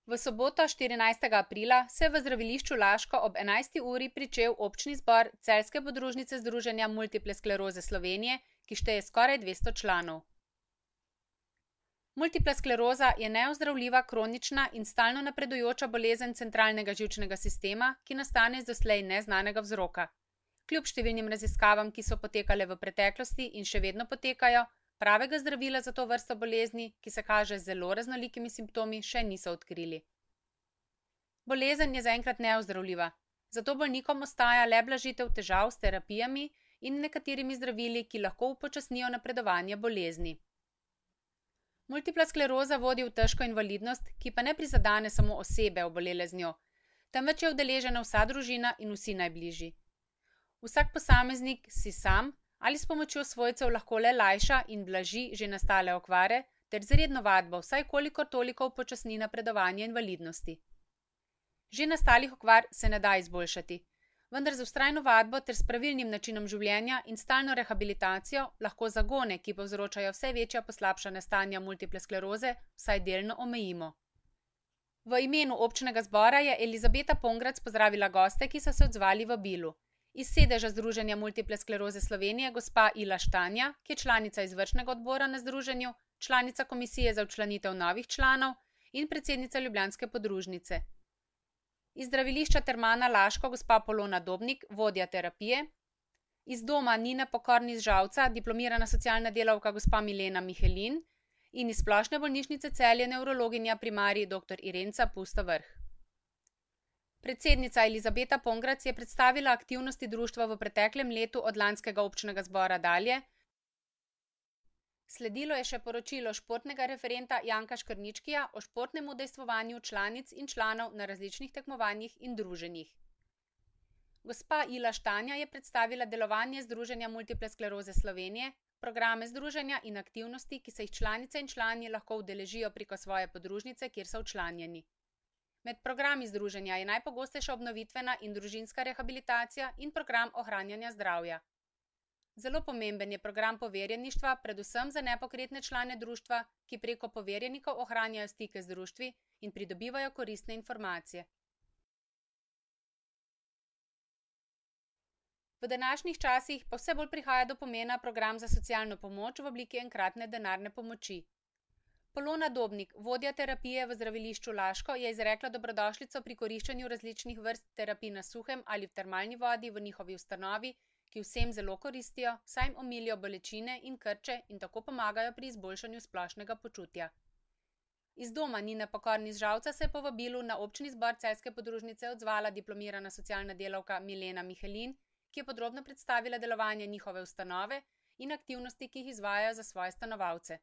V soboto 14. aprila se je v zdravilišču Laško ob 11. uri pričel občni zbor Celjske podružnice Združenja multiple skleroze Slovenije, ki šteje skoraj 200 članov. Multipla skleroza je neozdravljiva, kronična in stalno napredujoča bolezen centralnega živčnega sistema, ki nastane iz doslej neznanega vzroka. Kljub številnim raziskavam, ki so potekale v preteklosti in še vedno potekajo, pravega zdravila za to vrsto bolezni, ki se kaže z zelo raznolikimi simptomi, še niso odkrili. Bolezen je zaenkrat neozdravljiva, zato bolnikom ostaja le blažitev težav s terapijami in nekaterimi zdravili, ki lahko upočasnijo napredovanje bolezni. Multipla skleroza vodi v težko invalidnost, ki pa ne prizadene samo osebe, obolele z njo, temveč je udeležena vsa družina in vsi najbližji. Vsak posameznik si sam ali s pomočjo svojcev lahko le lajša in blaži že nastale okvare ter z redno vadbo vsaj kolikor toliko upočasni napredovanje invalidnosti. Že nastalih okvar se ne da izboljšati, vendar z vztrajno vadbo ter s pravilnim načinom življenja in stalno rehabilitacijo lahko zagone, ki povzročajo vse večja poslabšana stanja multiple skleroze, vsaj delno omejimo. V imenu občnega zbora je Elizabeta Pongrac pozdravila goste, ki so se odzvali vabilu. Iz sedeža Združenja multiple skleroze Slovenije gospa Ila Štanja, ki je članica izvršnega odbora na združenju, članica komisije za včlanitev novih članov in predsednica ljubljanske podružnice. Iz zdravilišča Termana Laško gospa Polona Dobnik, vodja terapije. Iz doma Nine Pokorni iz Žalca diplomirana socialna delavka gospa Milena Mihelin in iz splošne bolnišnice Celje nevrologinja primarij dr. Irenca Pusto Vrh. Predsednica Elizabeta Pongrac je predstavila aktivnosti društva v preteklem letu od lanskega občnega zbora dalje. Sledilo je še poročilo športnega referenta Janka Škrničkija o športnem udejstvovanju članic in članov na različnih tekmovanjih in druženjih. Gospa Ila Štanja je predstavila delovanje Združenja multiple skleroze Slovenije, programe združenja in aktivnosti, ki se jih članice in člani lahko udeležijo preko svoje podružnice, kjer so včlanjeni. Med programi združenja je najpogostejša obnovitvena in družinska rehabilitacija in program ohranjanja zdravja. Zelo pomemben je program poverjeništva, predvsem za nepokretne člane društva, ki preko poverjenikov ohranjajo stike z društvi in pridobivajo koristne informacije. V današnjih časih pa vse bolj prihaja do pomena program za socialno pomoč v obliki enkratne denarne pomoči. Polona Dobnik, vodja terapije v zdravilišču Laško, je izrekla dobrodošlico pri koriščenju različnih vrst terapij na suhem ali v termalni vodi v njihovi ustanovi, ki vsem zelo koristijo, saj jim omilijo bolečine in krče in tako pomagajo pri izboljšanju splošnega počutja. Iz doma Nine Pokorni iz Žalca se je po vabilu na občni zbor Celjske podružnice odzvala diplomirana socialna delavka Milena Mihelin, ki je podrobno predstavila delovanje njihove ustanove in aktivnosti, ki jih izvajajo za svoje stanovalce.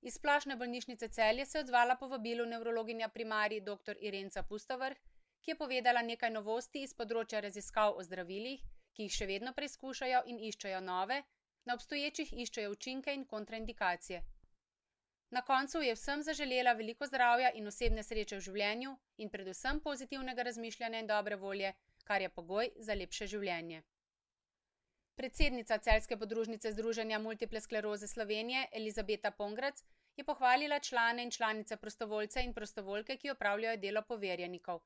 Iz splošne bolnišnice Celje se je odzvala po vabilu nevrologinja primarij dr. Irenca Pusto Vrh, ki je povedala nekaj novosti iz področja raziskav o zdravilih, ki jih še vedno preizkušajo in iščejo nove, na obstoječih iščejo učinke in kontraindikacije. Na koncu je vsem zaželela veliko zdravja in osebne sreče v življenju in predvsem pozitivnega razmišljanja in dobre volje, kar je pogoj za lepše življenje. Predsednica Celjske podružnice Združenja multiple skleroze Slovenije Elizabeta Pongrac je pohvalila člane in članice prostovoljce in prostovoljke, ki opravljajo delo poverjenikov.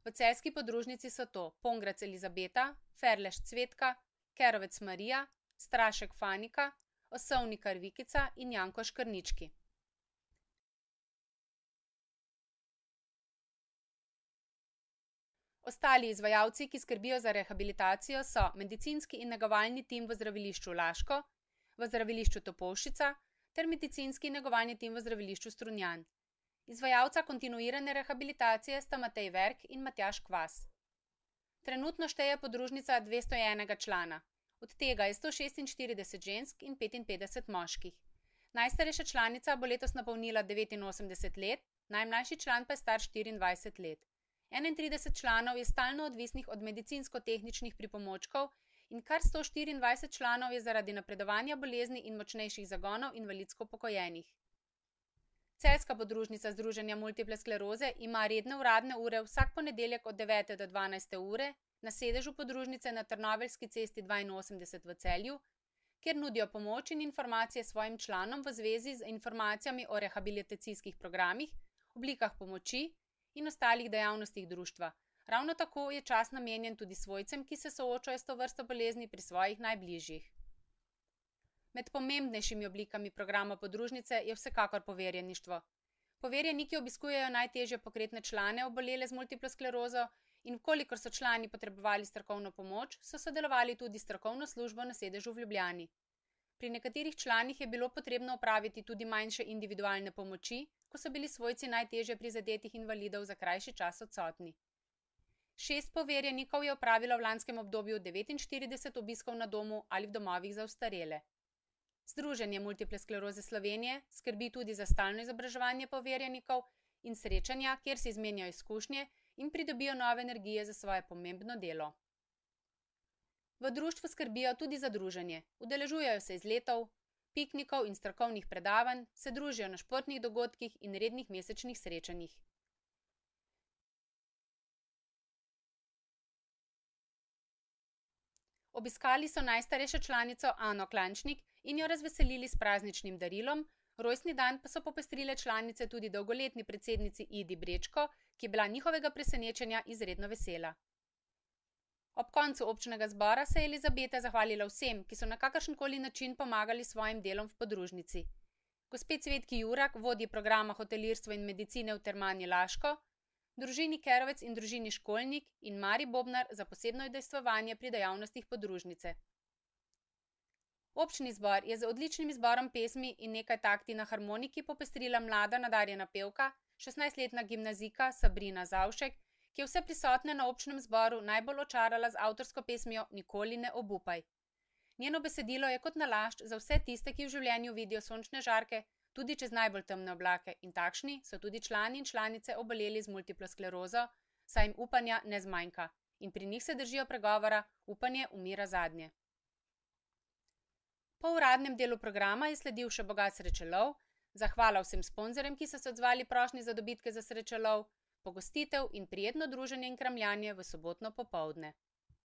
V Celjski podružnici so to Pongrac Elizabeta, Ferleš Cvetka, Kerovec Marija, Strašek Fanika, Osovnikar Vikica in Janko Škrnički. Ostali izvajalci, ki skrbijo za rehabilitacijo, so medicinski in negovalni tim v zdravilišču Laško, v zdravilišču Topolšica ter medicinski in negovalni tim v zdravilišču Strunjan. Izvajalca kontinuirane rehabilitacije sta Matej Verk in Matjaž Kvas. Trenutno šteje podružnica 201 člana, od tega je 146 žensk in 55 moških. Najstarejša članica bo letos napolnila 89 let, najmlajši član pa je star 24 let. 31 članov je stalno odvisnih od medicinsko-tehničnih pripomočkov in kar 124 članov je zaradi napredovanja bolezni in močnejših zagonov invalidsko upokojenih. Celjska podružnica Združenja multiple skleroze ima redne uradne ure vsak ponedeljek od 9. do 12. ure na sedežu podružnice na Trnoveljski cesti 82 v Celju, kjer nudijo pomoč in informacije svojim članom v zvezi z informacijami o rehabilitacijskih programih, oblikah pomoči in ostalih dejavnostih društva. Ravno tako je čas namenjen tudi svojcem, ki se soočajo s to vrsto bolezni pri svojih najbližjih. Med pomembnejšimi oblikami programa podružnice je vsekakor poverjeništvo. Poverjeniki obiskujejo najtežje pokretne člane, obolele z multiplo sklerozo, in vkolikor so člani potrebovali strokovno pomoč, so sodelovali tudi s strokovno službo na sedežu v Ljubljani. Pri nekaterih članih je bilo potrebno opraviti tudi manjše individualne pomoči, ko so bili svojci najtežje prizadetih invalidov za krajši čas odsotni. 6 poverjenikov je opravilo v lanskem obdobju 49 obiskov na domu ali v domovih za ostarele. Združenje Multiple skleroze Slovenije skrbi tudi za stalno izobraževanje poverjenikov in srečanja, kjer si izmenjajo izkušnje in pridobijo nove energije za svoje pomembno delo. V društvu skrbijo tudi za druženje, udeležujejo se izletov, piknikov in strokovnih predavanj, se družijo na športnih dogodkih in rednih mesečnih srečanjih. Obiskali so najstarejšo članico Ano Klančnik in jo razveselili s prazničnim darilom, rojstni dan pa so popestrile članice tudi dolgoletni predsednici Idi Brečko, ki je bila njihovega presenečenja izredno vesela. Ob koncu občnega zbora se je Elizabeta zahvalila vsem, ki so na kakršenkoli način pomagali svojim delom v podružnici. Gospe Cvetki Jurak, vodji programa hotelirstva in medicine v Termani Laško, družini Kerovec in družini Školnik in Mari Bobnar za posebno udejstvovanje pri dejavnostih podružnice. Občni zbor je z odličnim izborom pesmi in nekaj takti na harmoniki popestrila mlada nadarjena pevka, 16-letna gimnazijka Sabrina Zavšek, ki je vse prisotne na občnem zboru najbolj očarala z avtorsko pesmijo Nikoli ne obupaj. Njeno besedilo je kot nalašč za vse tiste, ki v življenju vidijo sončne žarke, tudi čez najbolj temne oblake, in takšni so tudi člani in članice oboleli z multiplo sklerozo, saj jim upanja ne zmanjka in pri njih se držijo pregovora: upanje umira zadnje. Po uradnem delu programa je sledil še bogat srečelov, zahvala vsem sponzorjem, ki so se odzvali prošnji za dobitke za srečelov, pogostitev in prijetno druženje in kramljanje v sobotno popoldne.